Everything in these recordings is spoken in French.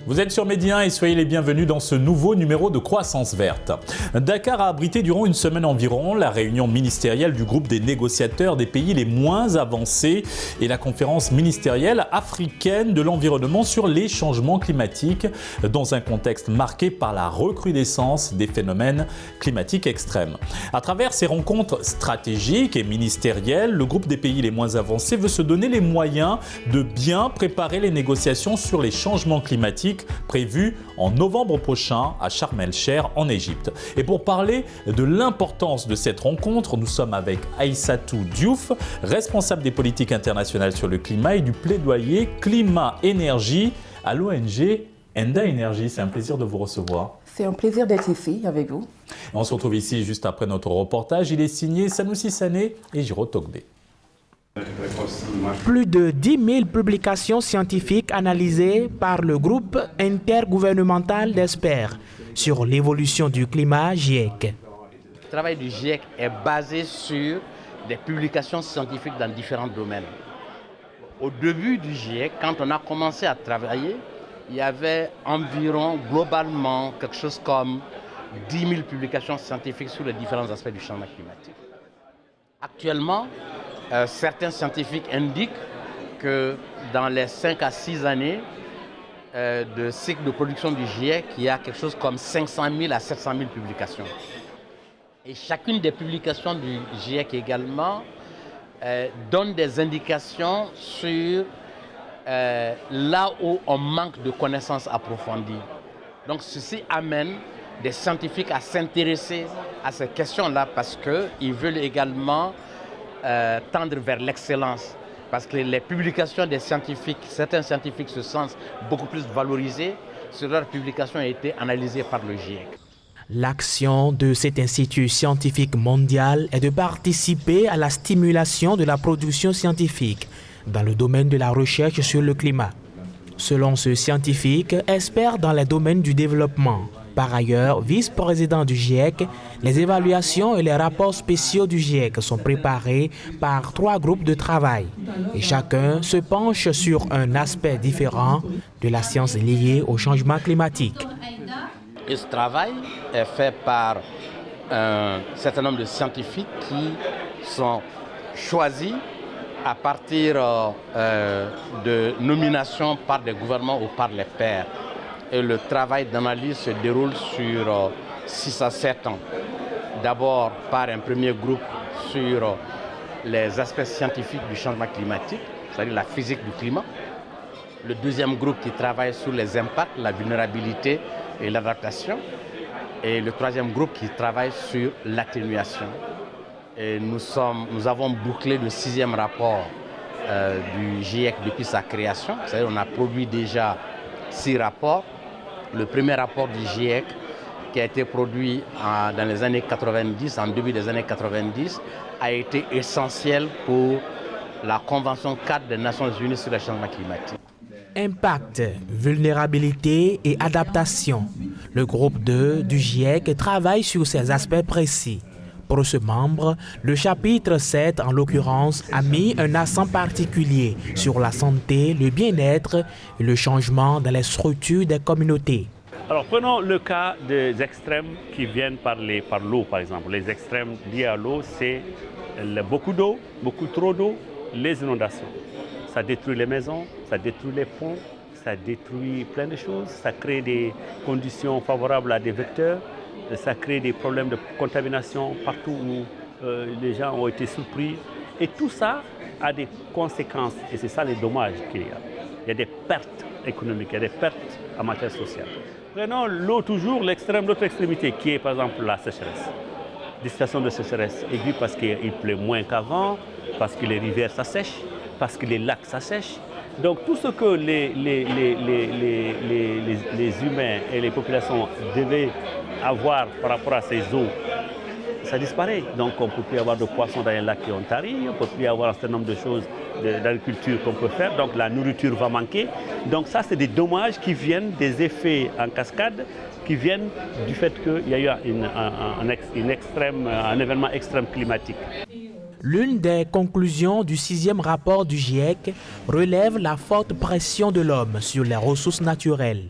Vous êtes sur Média 1 et soyez les bienvenus dans ce nouveau numéro de Croissance Verte. Dakar a abrité durant une semaine environ la réunion ministérielle du groupe des négociateurs des pays les moins avancés et la conférence ministérielle africaine de l'environnement sur les changements climatiques dans un contexte marqué par la recrudescence des phénomènes climatiques extrêmes. À travers ces rencontres stratégiques et ministérielles, le groupe des pays les moins avancés veut se donner les moyens de bien préparer les négociations sur les changements climatiques prévu en novembre prochain à Sharm el-Sheikh en Égypte. Et pour parler de l'importance de cette rencontre, nous sommes avec Aïssatou Diouf, responsable des politiques internationales sur le climat et du plaidoyer climat-énergie à l'ONG Enda Energy. C'est un plaisir de vous recevoir. C'est un plaisir d'être ici avec vous. On se retrouve ici juste après notre reportage. Il est signé Sanoussi Sané et Giro Togbe. Plus de 10 000 publications scientifiques analysées par le groupe intergouvernemental d'experts sur l'évolution du climat GIEC. Le travail du GIEC est basé sur des publications scientifiques dans différents domaines. Au début du GIEC, quand on a commencé à travailler, il y avait environ globalement quelque chose comme 10 000 publications scientifiques sur les différents aspects du changement climatique. Actuellement, certains scientifiques indiquent que dans les 5 à 6 années de cycle de production du GIEC, il y a quelque chose comme 500 000 à 700 000 publications. Et chacune des publications du GIEC également donne des indications sur là où on manque de connaissances approfondies. Donc ceci amène des scientifiques à s'intéresser à ces questions-là parce qu'ils veulent également tendre vers l'excellence, parce que les publications des scientifiques, certains scientifiques se sentent beaucoup plus valorisés si leurs publications ont été analysées par le GIEC. L'action de cet institut scientifique mondial est de participer à la stimulation de la production scientifique dans le domaine de la recherche sur le climat. Selon ce scientifique, expert dans les domaines du développement, par ailleurs, vice-président du GIEC, les évaluations et les rapports spéciaux du GIEC sont préparés par 3 groupes de travail et chacun se penche sur un aspect différent de la science liée au changement climatique. Et ce travail est fait par un certain nombre de scientifiques qui sont choisis à partir de nominations par des gouvernements ou par les pairs. Et le travail d'analyse se déroule sur 6 à 7 ans. D'abord par un premier groupe sur les aspects scientifiques du changement climatique, c'est-à-dire la physique du climat. Le deuxième groupe qui travaille sur les impacts, la vulnérabilité et l'adaptation. Et le troisième groupe qui travaille sur l'atténuation. Et nous avons bouclé le 6e rapport du GIEC depuis sa création. C'est-à-dire qu'on a produit déjà 6 rapports. Le premier rapport du GIEC qui a été produit dans les années 90, en début des années 90, a été essentiel pour la Convention 4 des Nations Unies sur le changement climatique. Impact, vulnérabilité et adaptation. Le groupe 2 du GIEC travaille sur ces aspects précis. Pour ce membre, le chapitre 7, en l'occurrence, a mis un accent particulier sur la santé, le bien-être et le changement dans les structures des communautés. Alors prenons le cas des extrêmes qui viennent par l'eau, par exemple. Les extrêmes liés à l'eau, c'est beaucoup d'eau, beaucoup trop d'eau, les inondations. Ça détruit les maisons, ça détruit les ponts, ça détruit plein de choses, ça crée des conditions favorables à des vecteurs. Ça crée des problèmes de contamination partout où les gens ont été surpris. Et tout ça a des conséquences. Et c'est ça les dommages qu'il y a. Il y a des pertes économiques, il y a des pertes en matière sociale. Prenons l'eau toujours, l'autre extrémité, qui est par exemple la sécheresse. Des situations de sécheresse aiguë parce qu'il pleut moins qu'avant, parce que les rivières s'assèchent, parce que les lacs s'assèchent. Donc tout ce que les humains et les populations devaient avoir par rapport à ces eaux, ça disparaît. Donc on ne peut plus avoir de poissons dans les lacs qui ont tari, on ne peut plus avoir un certain nombre de choses d'agriculture qu'on peut faire, donc la nourriture va manquer. Donc ça, c'est des dommages qui viennent des effets en cascade, qui viennent du fait qu'il y a eu un événement extrême climatique. L'une des conclusions du 6e rapport du GIEC relève la forte pression de l'homme sur les ressources naturelles.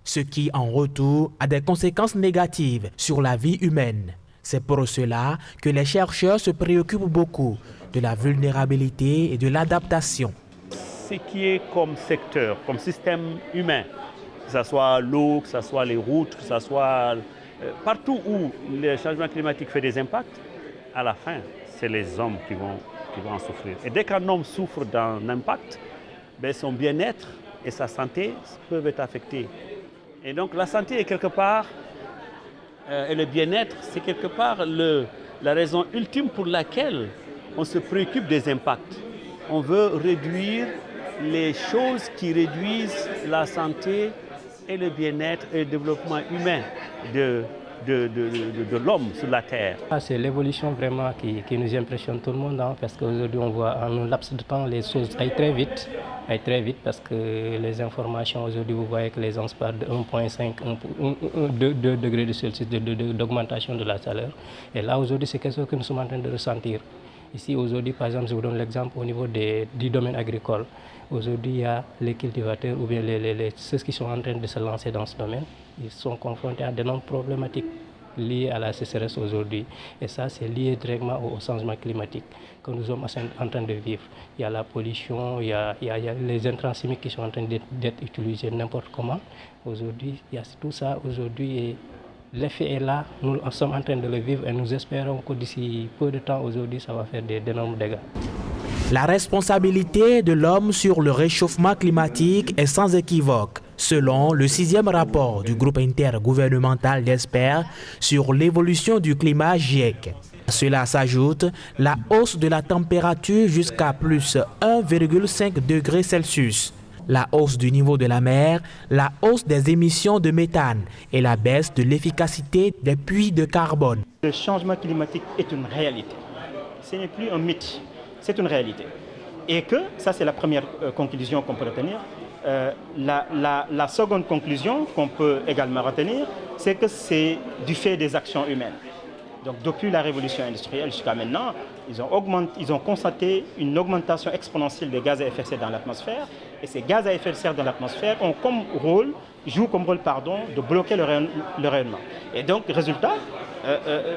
ce qui en retour a des conséquences négatives sur la vie humaine. C'est pour cela que les chercheurs se préoccupent beaucoup de la vulnérabilité et de l'adaptation. Ce qui est comme secteur, comme système humain, que ce soit l'eau, que ce soit les routes, que ce soit partout où le changement climatique fait des impacts, à la fin, c'est les hommes qui vont en souffrir. Et dès qu'un homme souffre d'un impact, son bien-être et sa santé peuvent être affectés. Et donc la santé est quelque part, et le bien-être, c'est quelque part la raison ultime pour laquelle on se préoccupe des impacts. On veut réduire les choses qui réduisent la santé et le bien-être et le développement humain de l'homme sur la Terre. C'est l'évolution vraiment qui nous impressionne tout le monde, parce qu'aujourd'hui on voit en un laps de temps les choses aillent très vite parce que les informations aujourd'hui, vous voyez que les gens parlent de 1,5, 2 degrés de Celsius d'augmentation de la chaleur. Et là aujourd'hui c'est quelque chose que nous sommes en train de ressentir. Ici aujourd'hui par exemple, je vous donne l'exemple au niveau du domaine agricole. Aujourd'hui il y a les cultivateurs ou bien ceux qui sont en train de se lancer dans ce domaine. Ils sont confrontés à d'énormes problématiques liées à la sécheresse aujourd'hui. Et ça, c'est lié directement au changement climatique que nous sommes en train de vivre. Il y a la pollution, il y a les intrants chimiques qui sont en train d'être utilisés n'importe comment. Aujourd'hui, il y a tout ça aujourd'hui et l'effet est là. Nous sommes en train de le vivre et nous espérons que d'ici peu de temps, aujourd'hui, ça va faire d'énormes dégâts. La responsabilité de l'homme sur le réchauffement climatique est sans équivoque, selon le 6e rapport du groupe intergouvernemental d'experts sur l'évolution du climat GIEC. À cela s'ajoute la hausse de la température jusqu'à plus 1,5 degré Celsius, la hausse du niveau de la mer, la hausse des émissions de méthane et la baisse de l'efficacité des puits de carbone. Le changement climatique est une réalité. Ce n'est plus un mythe. C'est une réalité. Et que, ça c'est la première conclusion qu'on peut retenir. La seconde conclusion qu'on peut également retenir, c'est que c'est du fait des actions humaines. Donc depuis la révolution industrielle jusqu'à maintenant, ils ont constaté une augmentation exponentielle des gaz à effet de serre dans l'atmosphère. Et ces gaz à effet de serre dans l'atmosphère jouent comme rôle de bloquer le rayonnement. Et donc, résultat,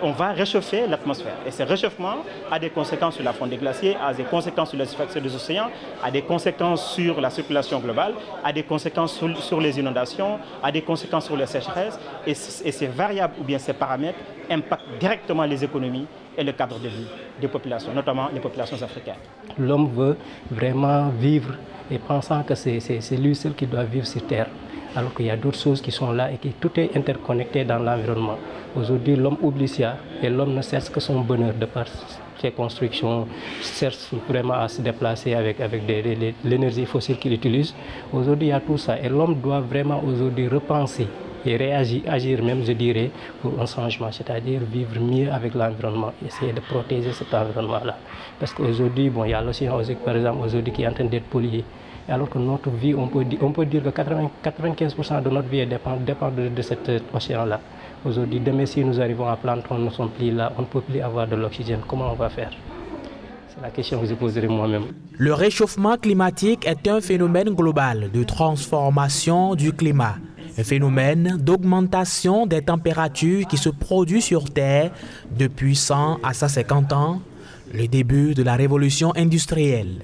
on va réchauffer l'atmosphère. Et ce réchauffement a des conséquences sur la fonte des glaciers, a des conséquences sur la surface des océans, a des conséquences sur la circulation globale, a des conséquences sur les inondations, a des conséquences sur les sécheresses. Et ces variables ou bien ces paramètres impactent directement les économies et le cadre de vie des populations, notamment les populations africaines. L'homme veut vraiment vivre et pensant que c'est lui seul qui doit vivre sur Terre. Alors qu'il y a d'autres choses qui sont là et que tout est interconnecté dans l'environnement. Aujourd'hui, l'homme oublie ça et l'homme ne cherche que son bonheur de par ses constructions, cherche vraiment à se déplacer avec l'énergie fossile qu'il utilise. Aujourd'hui, il y a tout ça et l'homme doit vraiment aujourd'hui repenser et agir même, je dirais, pour un changement, c'est-à-dire vivre mieux avec l'environnement, essayer de protéger cet environnement-là. Parce qu'aujourd'hui, il y a l'océan, par exemple, aujourd'hui qui est en train d'être pollué. Alors que notre vie, on peut dire que 95% de notre vie dépend de cet océan-là. Aujourd'hui, demain, si nous arrivons à planter, nous ne sommes plus là, on ne peut plus avoir de l'oxygène. Comment on va faire? C'est la question que je poserai moi-même. Le réchauffement climatique est un phénomène global de transformation du climat. Un phénomène d'augmentation des températures qui se produit sur Terre depuis 100 à 150 ans, le début de la révolution industrielle.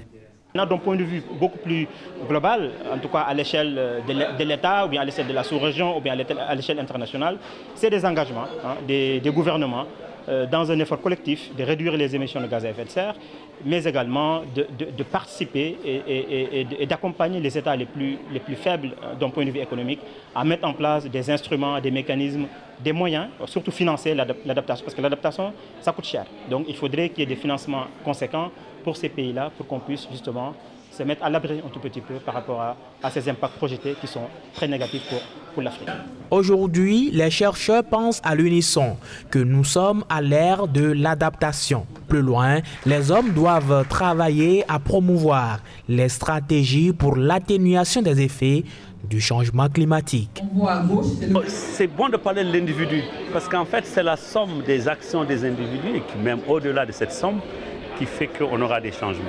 D'un point de vue beaucoup plus global, en tout cas à l'échelle de l'État, ou bien à l'échelle de la sous-région, ou bien à l'échelle internationale, c'est des engagements des gouvernements dans un effort collectif de réduire les émissions de gaz à effet de serre, mais également de participer et d'accompagner les États les plus faibles d'un point de vue économique à mettre en place des instruments, des mécanismes, des moyens, surtout financer l'adaptation, parce que l'adaptation, ça coûte cher. Donc il faudrait qu'il y ait des financements conséquents pour ces pays-là, pour qu'on puisse justement se mettre à l'abri un tout petit peu par rapport à ces impacts projetés qui sont très négatifs pour l'Afrique. Aujourd'hui, les chercheurs pensent à l'unisson que nous sommes à l'ère de l'adaptation. Plus loin, les hommes doivent travailler à promouvoir les stratégies pour l'atténuation des effets du changement climatique. C'est bon de parler de l'individu, parce qu'en fait, c'est la somme des actions des individus, et même au-delà de cette somme, qui fait qu'on aura des changements.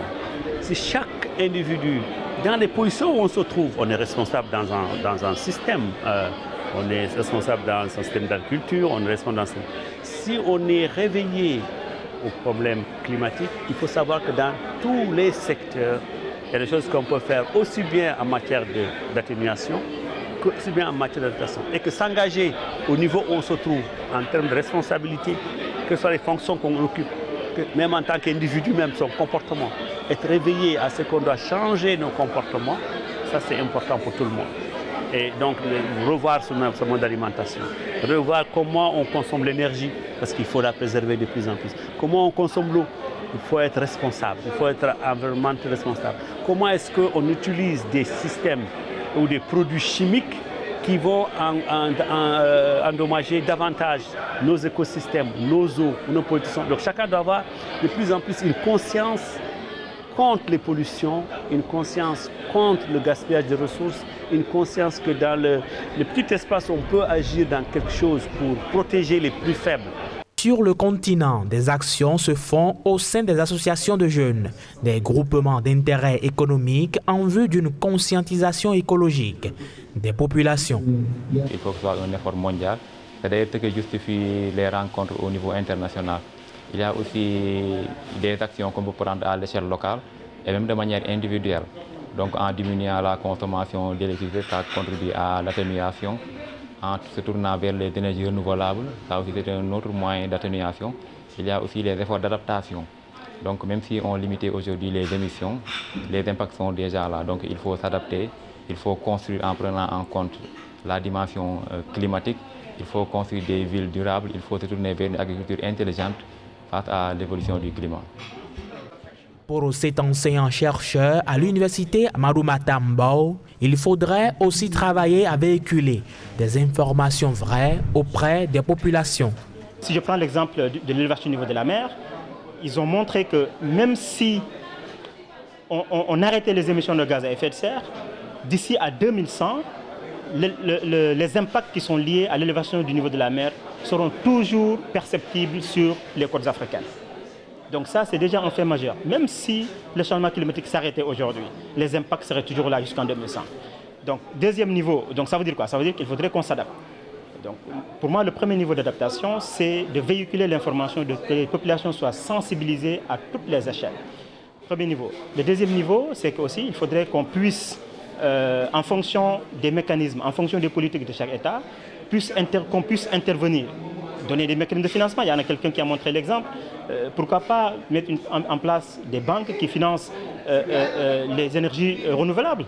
Si chaque individu dans les positions où on se trouve, on est responsable dans un système. On est responsable dans un système d'agriculture, on est responsable dans Si on est réveillé aux problèmes climatiques, il faut savoir que dans tous les secteurs, il y a des choses qu'on peut faire aussi bien en matière d'atténuation aussi bien en matière d'adaptation. Et que s'engager au niveau où on se trouve en termes de responsabilité, que ce soit les fonctions qu'on occupe, que même en tant qu'individu, même son comportement, être réveillé à ce qu'on doit changer nos comportements, ça c'est important pour tout le monde. Et donc revoir ce mode d'alimentation, revoir comment on consomme l'énergie, parce qu'il faut la préserver de plus en plus. Comment on consomme l'eau, il faut être responsable, il faut être environnementalement responsable. Comment est-ce qu'on utilise des systèmes ou des produits chimiques qui vont endommager davantage nos écosystèmes, nos eaux, nos pollutions. Donc chacun doit avoir de plus en plus une conscience contre les pollutions, une conscience contre le gaspillage des ressources, une conscience que dans le petit espace, on peut agir dans quelque chose pour protéger les plus faibles. Sur le continent, des actions se font au sein des associations de jeunes, des groupements d'intérêt économique en vue d'une conscientisation écologique des populations. Il faut que ce soit un effort mondial. C'est d'ailleurs ce qui justifie les rencontres au niveau international. Il y a aussi des actions qu'on peut prendre à l'échelle locale et même de manière individuelle. Donc en diminuant la consommation d'électricité, ça contribue à l'atténuation. En se tournant vers les énergies renouvelables, ça aussi c'est un autre moyen d'atténuation. Il y a aussi les efforts d'adaptation. Donc même si on limitait aujourd'hui les émissions, les impacts sont déjà là. Donc il faut s'adapter, il faut construire en prenant en compte la dimension climatique, il faut construire des villes durables, il faut se tourner vers une agriculture intelligente face à l'évolution du climat. Pour cet enseignant-chercheur à l'université Amadou Mahtam, il faudrait aussi travailler à véhiculer des informations vraies auprès des populations. Si je prends l'exemple de l'élevage au niveau de la mer, ils ont montré que même si on arrêtait les émissions de gaz à effet de serre, d'ici à 2100, les impacts qui sont liés à l'élévation du niveau de la mer seront toujours perceptibles sur les côtes africaines. Donc ça, c'est déjà un fait majeur. Même si le changement climatique s'arrêtait aujourd'hui, les impacts seraient toujours là jusqu'en 2100. Donc, deuxième niveau, donc ça veut dire quoi? Ça veut dire qu'il faudrait qu'on s'adapte. Donc, pour moi, le premier niveau d'adaptation, c'est de véhiculer l'information, que les populations soient sensibilisées à toutes les échelles. Premier niveau. Le deuxième niveau, c'est qu'aussi, il faudrait qu'on puisse, en fonction des mécanismes, en fonction des politiques de chaque État, qu'on puisse intervenir, donner des mécanismes de financement. Il y en a quelqu'un qui a montré l'exemple. Pourquoi pas mettre en place des banques qui financent les énergies renouvelables,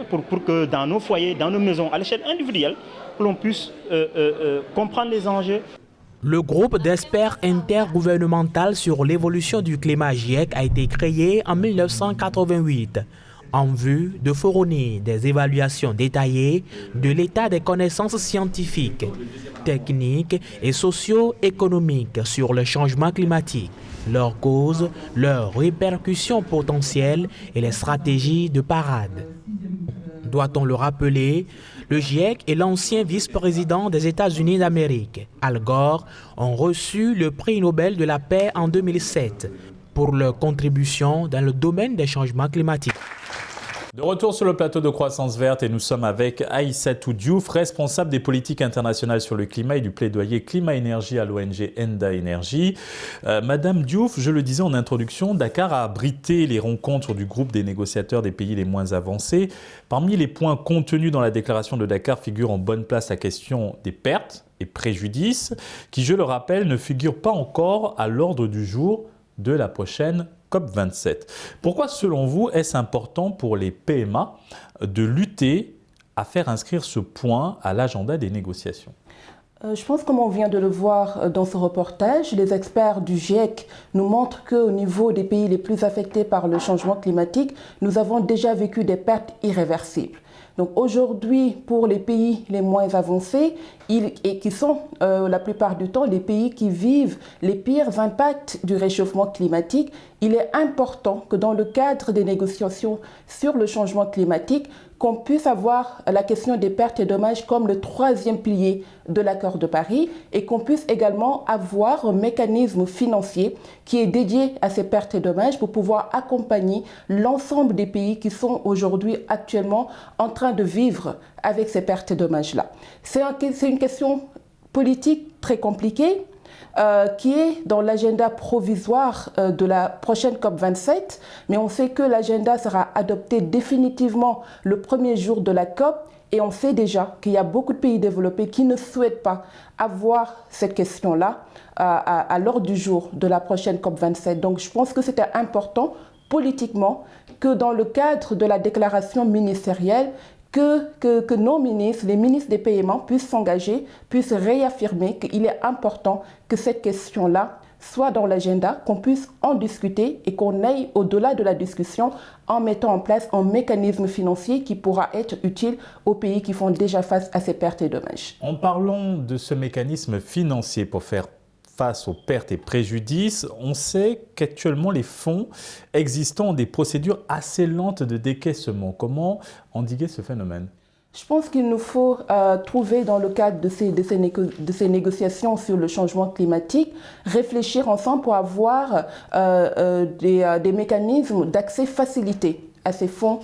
pour que dans nos foyers, dans nos maisons, à l'échelle individuelle, l'on puisse comprendre les enjeux. Le groupe d'experts intergouvernemental sur l'évolution du climat GIEC a été créé en 1988 en vue de fournir des évaluations détaillées de l'état des connaissances scientifiques, techniques et socio-économiques sur le changement climatique, leurs causes, leurs répercussions potentielles et les stratégies de parade. Doit-on le rappeler, le GIEC et l'ancien vice-président des États-Unis d'Amérique, Al Gore, ont reçu le prix Nobel de la paix en 2007 pour leur contribution dans le domaine des changements climatiques. De retour sur le plateau de Croissance Verte et nous sommes avec Aïssatou Diouf, responsable des politiques internationales sur le climat et du plaidoyer climat-énergie à l'ONG Enda Energy. Madame Diouf, je le disais en introduction, Dakar a abrité les rencontres du groupe des négociateurs des pays les moins avancés. Parmi les points contenus dans la déclaration de Dakar figure en bonne place la question des pertes et préjudices, qui, je le rappelle, ne figurent pas encore à l'ordre du jour de la prochaine COP27. Pourquoi, selon vous, est-ce important pour les PMA de lutter à faire inscrire ce point à l'agenda des négociations? Je pense, comme on vient de le voir dans ce reportage, les experts du GIEC nous montrent qu'au niveau des pays les plus affectés par le changement climatique, nous avons déjà vécu des pertes irréversibles. Donc aujourd'hui, pour les pays les moins avancés, et qui sont la plupart du temps les pays qui vivent les pires impacts du réchauffement climatique, il est important que dans le cadre des négociations sur le changement climatique, qu'on puisse avoir la question des pertes et dommages comme le troisième pilier de l'accord de Paris et qu'on puisse également avoir un mécanisme financier qui est dédié à ces pertes et dommages pour pouvoir accompagner l'ensemble des pays qui sont aujourd'hui actuellement en train de vivre avec ces pertes et dommages-là. C'est une question politique très compliquée. Qui est dans l'agenda provisoire de la prochaine COP27, mais on sait que l'agenda sera adopté définitivement le premier jour de la COP et on sait déjà qu'il y a beaucoup de pays développés qui ne souhaitent pas avoir cette question-là à l'ordre du jour de la prochaine COP27. Donc je pense que c'était important politiquement que dans le cadre de la déclaration ministérielle, que nos ministres, les ministres des paiements puissent s'engager, puissent réaffirmer qu'il est important que cette question-là soit dans l'agenda, qu'on puisse en discuter et qu'on aille au-delà de la discussion en mettant en place un mécanisme financier qui pourra être utile aux pays qui font déjà face à ces pertes et dommages. En parlant de ce mécanisme financier pour faire face aux pertes et préjudices, on sait qu'actuellement les fonds existants ont des procédures assez lentes de décaissement. Comment endiguer ce phénomène ? Je pense qu'il nous faut trouver dans le cadre de ces négociations sur le changement climatique, réfléchir ensemble pour avoir des mécanismes d'accès facilité à ces fonds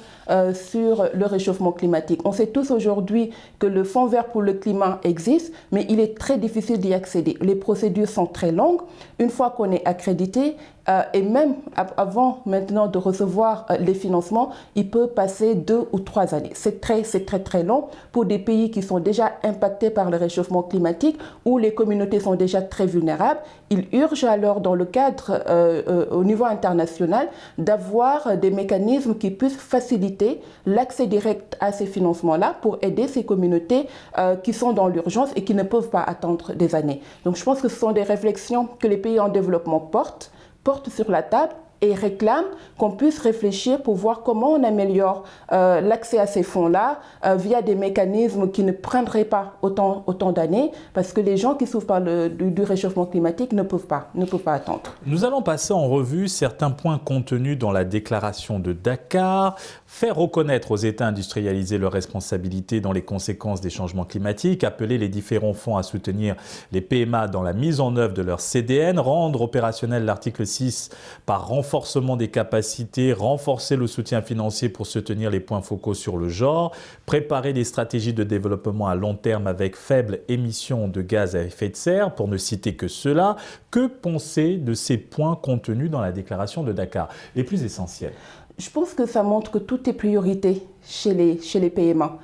sur le réchauffement climatique. On sait tous aujourd'hui que le Fonds vert pour le climat existe, mais il est très difficile d'y accéder. Les procédures sont très longues. Une fois qu'on est accrédité, et même avant maintenant de recevoir les financements, il peut passer 2 ou 3 années. C'est très long pour des pays qui sont déjà impactés par le réchauffement climatique, où les communautés sont déjà très vulnérables. Il urge alors, dans le cadre au niveau international, d'avoir des mécanismes qui puissent faciliter l'accès direct à ces financements-là pour aider ces communautés qui sont dans l'urgence et qui ne peuvent pas attendre des années. Donc je pense que ce sont des réflexions que les pays en développement portent sur la table et réclament qu'on puisse réfléchir pour voir comment on améliore l'accès à ces fonds-là via des mécanismes qui ne prendraient pas autant d'années, parce que les gens qui souffrent du réchauffement climatique ne peuvent pas attendre. Nous allons passer en revue certains points contenus dans la déclaration de Dakar, faire reconnaître aux États industrialisés leurs responsabilités dans les conséquences des changements climatiques, appeler les différents fonds à soutenir les PMA dans la mise en œuvre de leur CDN, rendre opérationnel l'article 6 par renforcement des capacités, renforcer le soutien financier pour soutenir les points focaux sur le genre, préparer des stratégies de développement à long terme avec faibles émissions de gaz à effet de serre, pour ne citer que cela. Que penser de ces points contenus dans la déclaration de Dakar, les plus essentiels? Je pense que ça montre que tout est priorité chez les PMA.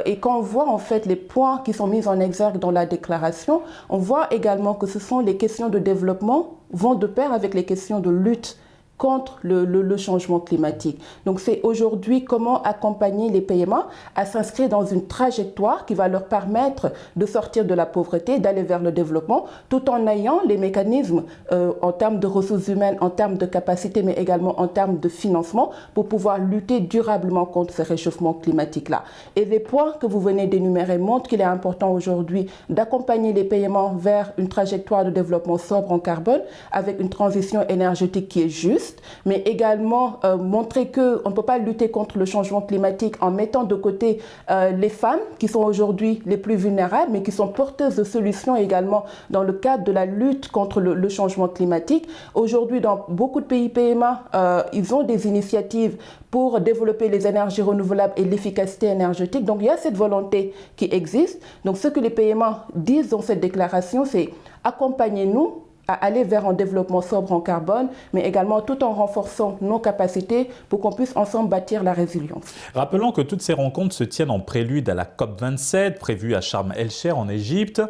Et quand on voit en fait les points qui sont mis en exergue dans la déclaration, on voit également que ce sont les questions de développement vont de pair avec les questions de lutte contre le changement climatique. Donc c'est aujourd'hui comment accompagner les PMA à s'inscrire dans une trajectoire qui va leur permettre de sortir de la pauvreté, d'aller vers le développement, tout en ayant les mécanismes en termes de ressources humaines, en termes de capacité, mais également en termes de financement pour pouvoir lutter durablement contre ce réchauffement climatique-là. Et les points que vous venez d'énumérer montrent qu'il est important aujourd'hui d'accompagner les PMA vers une trajectoire de développement sobre en carbone avec une transition énergétique qui est juste, mais également montrer qu'on ne peut pas lutter contre le changement climatique en mettant de côté les femmes qui sont aujourd'hui les plus vulnérables, mais qui sont porteuses de solutions également dans le cadre de la lutte contre le changement climatique. Aujourd'hui, dans beaucoup de pays PMA, ils ont des initiatives pour développer les énergies renouvelables et l'efficacité énergétique. Donc il y a cette volonté qui existe. Donc ce que les PMA disent dans cette déclaration, c'est accompagnez-nous à aller vers un développement sobre en carbone, mais également tout en renforçant nos capacités pour qu'on puisse ensemble bâtir la résilience. Rappelons que toutes ces rencontres se tiennent en prélude à la COP27, prévue à Sharm el-Sheikh en Égypte.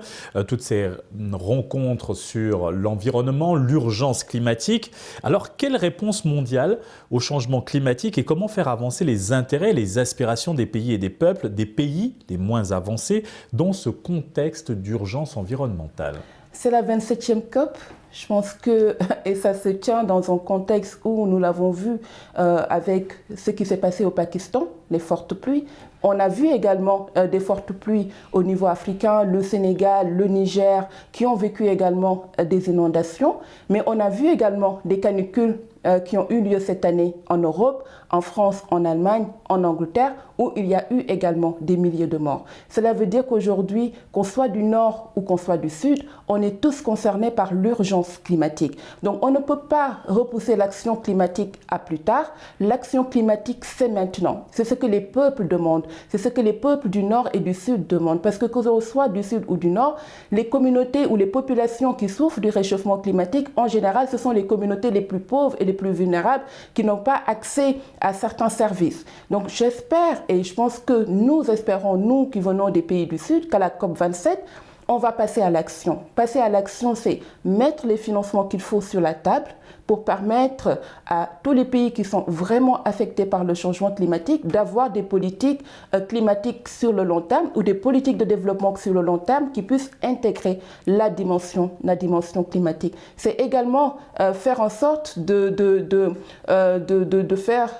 Toutes ces rencontres sur l'environnement, l'urgence climatique. Alors, quelle réponse mondiale au changement climatique et comment faire avancer les intérêts et les aspirations des pays et des peuples, des pays les moins avancés, dans ce contexte d'urgence environnementale ? C'est la 27e COP Je pense que, et ça se tient dans un contexte où nous l'avons vu avec ce qui s'est passé au Pakistan, les fortes pluies. On a vu également des fortes pluies au niveau africain, le Sénégal, le Niger, qui ont vécu également des inondations. Mais on a vu également des canicules qui ont eu lieu cette année en Europe, en France, en Allemagne, en Angleterre, où il y a eu également des milliers de morts. Cela veut dire qu'aujourd'hui, qu'on soit du nord ou qu'on soit du sud, on est tous concernés par l'urgence climatique. Donc on ne peut pas repousser l'action climatique à plus tard. L'action climatique, c'est maintenant. C'est ce que les peuples demandent. C'est ce que les peuples du nord et du sud demandent. Parce que qu'on soit du sud ou du nord, les communautés ou les populations qui souffrent du réchauffement climatique, en général, ce sont les communautés les plus pauvres et les plus vulnérables qui n'ont pas accès à certains services. Donc j'espère, et je pense que nous espérons, nous qui venons des pays du Sud, qu'à la COP27, on va passer à l'action. Passer à l'action, c'est mettre les financements qu'il faut sur la table pour permettre à tous les pays qui sont vraiment affectés par le changement climatique d'avoir des politiques climatiques sur le long terme ou des politiques de développement sur le long terme qui puissent intégrer la dimension climatique. C'est également faire en sorte de faire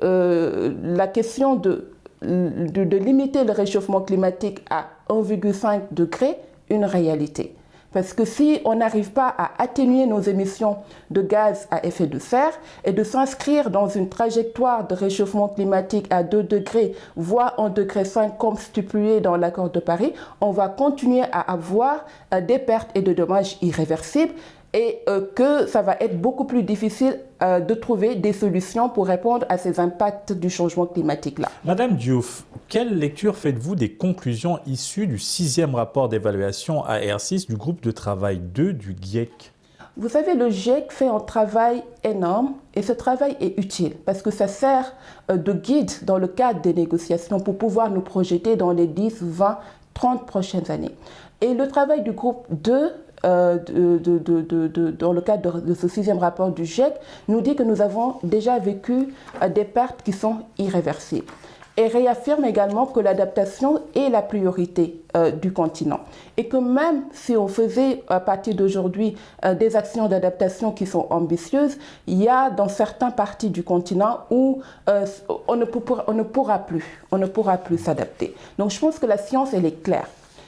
la question de limiter le réchauffement climatique à 1,5 degré une réalité. Parce que si on n'arrive pas à atténuer nos émissions de gaz à effet de serre et de s'inscrire dans une trajectoire de réchauffement climatique à 2 degrés, voire 1,5 degré comme stipulé dans l'accord de Paris, on va continuer à avoir des pertes et des dommages irréversibles et que ça va être beaucoup plus difficile de trouver des solutions pour répondre à ces impacts du changement climatique-là. Madame Diouf, quelle lecture faites-vous des conclusions issues du 6e rapport d'évaluation AR6 du groupe de travail 2 du GIEC? Vous savez, le GIEC fait un travail énorme et ce travail est utile parce que ça sert de guide dans le cadre des négociations pour pouvoir nous projeter dans les 10, 20, 30 prochaines années. Et le travail du groupe 2 dans le cadre de ce 6e rapport du GIEC, nous dit que nous avons déjà vécu des pertes qui sont irréversibles. Et réaffirme également que l'adaptation est la priorité du continent. Et que même si on faisait à partir d'aujourd'hui des actions d'adaptation qui sont ambitieuses, il y a dans certaines parties du continent où on ne pourra plus s'adapter. Donc je pense que la science, elle est claire.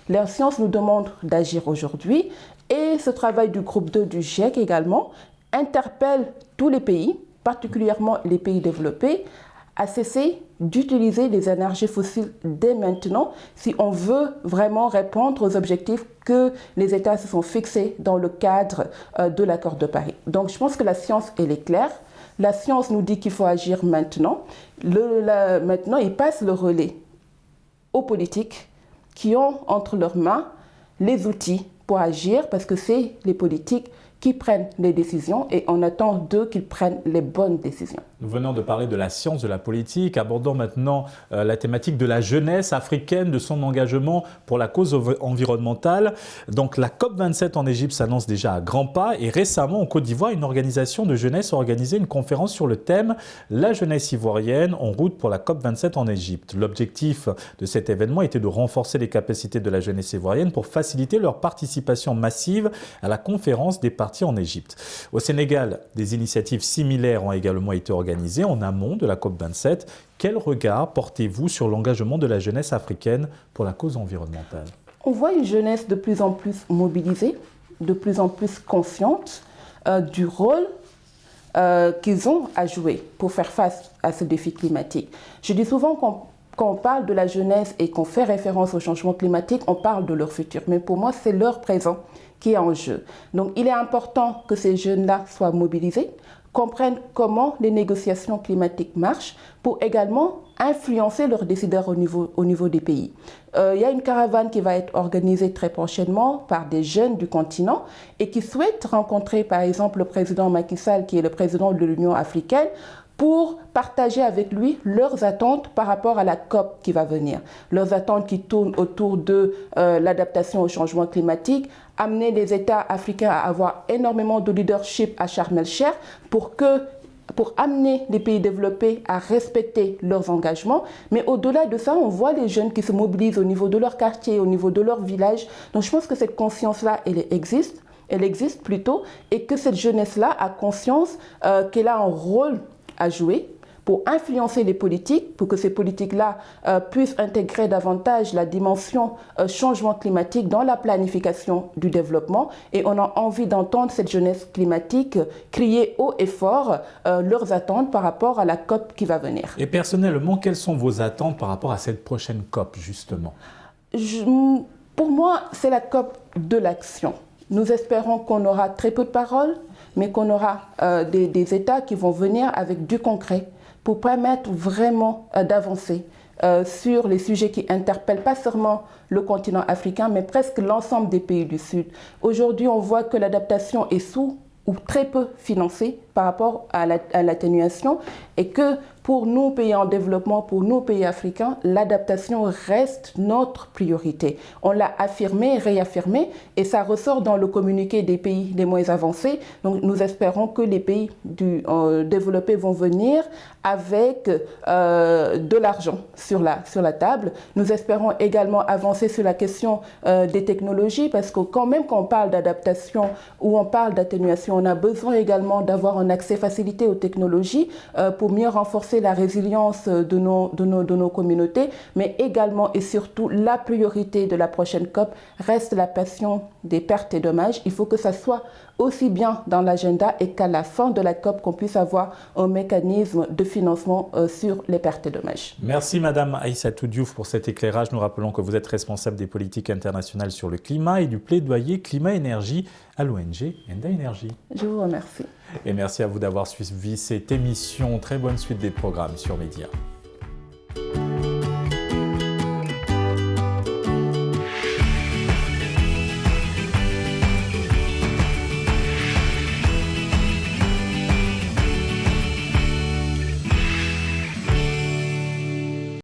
La science nous demande d'agir aujourd'hui et ce travail du groupe 2 du GIEC également interpelle tous les pays, particulièrement les pays développés, à cesser d'utiliser les énergies fossiles dès maintenant si on veut vraiment répondre aux objectifs que les États se sont fixés dans le cadre de l'accord de Paris. Donc je pense que la science, elle est claire. La science nous dit qu'il faut agir maintenant. Maintenant, il passe le relais aux politiques qui ont entre leurs mains les outils pour agir parce que c'est les politiques qui prennent les décisions et on attend d'eux qu'ils prennent les bonnes décisions. Nous venons de parler de la science, de la politique. Abordons maintenant la thématique de la jeunesse africaine, de son engagement pour la cause environnementale. Donc la COP27 en Égypte s'annonce déjà à grands pas et récemment en Côte d'Ivoire, une organisation de jeunesse a organisé une conférence sur le thème « La jeunesse ivoirienne en route pour la COP27 en Égypte ». L'objectif de cet événement était de renforcer les capacités de la jeunesse ivoirienne pour faciliter leur participation massive à la conférence des parties en Égypte. Au Sénégal, des initiatives similaires ont également été organisées en amont de la COP27. Quel regard portez-vous sur l'engagement de la jeunesse africaine pour la cause environnementale? On voit une jeunesse de plus en plus mobilisée, de plus en plus consciente du rôle qu'ils ont à jouer pour faire face à ce défi climatique. Je dis souvent quand on parle de la jeunesse et qu'on fait référence au changement climatique, on parle de leur futur. Mais pour moi, c'est leur présent qui est en jeu. Donc, il est important que ces jeunes-là soient mobilisés, comprennent comment les négociations climatiques marchent pour également influencer leurs décideurs au niveau des pays. Il y a une caravane qui va être organisée très prochainement par des jeunes du continent et qui souhaitent rencontrer par exemple le président Macky Sall, qui est le président de l'Union africaine, pour partager avec lui leurs attentes par rapport à la COP qui va venir. Leurs attentes qui tournent autour de l'adaptation au changement climatique, amener les États africains à avoir énormément de leadership à Sharm el-Sheikh pour amener les pays développés à respecter leurs engagements. Mais au-delà de ça, on voit les jeunes qui se mobilisent au niveau de leur quartier, au niveau de leur village. Donc je pense que cette conscience-là, elle existe. elle existe plutôt, et que cette jeunesse-là a conscience qu'elle a un rôle à jouer pour influencer les politiques, pour que ces politiques-là puissent intégrer davantage la dimension changement climatique dans la planification du développement. Et on a envie d'entendre cette jeunesse climatique crier haut et fort leurs attentes par rapport à la COP qui va venir. Et personnellement, quelles sont vos attentes par rapport à cette prochaine COP, justement? Pour moi, c'est la COP de l'action. Nous espérons qu'on aura très peu de paroles, mais qu'on aura des États qui vont venir avec du concret pour permettre vraiment d'avancer sur les sujets qui interpellent pas seulement le continent africain, mais presque l'ensemble des pays du Sud. Aujourd'hui, on voit que l'adaptation est sous ou très peu financée par rapport à l'atténuation, et que pour nous, pays en développement, pour nous, pays africains, l'adaptation reste notre priorité. On l'a affirmé, réaffirmé, et ça ressort dans le communiqué des pays les moins avancés. Donc nous espérons que les pays développés vont venir avec de l'argent sur la table. Nous espérons également avancer sur la question des technologies, parce que quand même on parle d'adaptation ou on parle d'atténuation, on a besoin également d'avoir un accès facilité aux technologies pour mieux renforcer la résilience de nos communautés, mais également et surtout la priorité de la prochaine COP reste la question des pertes et dommages. Il faut que ça soit aussi bien dans l'agenda et qu'à la fin de la COP, qu'on puisse avoir un mécanisme de financement sur les pertes et dommages. Merci Madame Aïssatou Diouf pour cet éclairage. Nous rappelons que vous êtes responsable des politiques internationales sur le climat et du plaidoyer climat-énergie à l'ONG Enda Energy. Je vous remercie. Et merci à vous d'avoir suivi cette émission. Très bonne suite des programmes sur Média.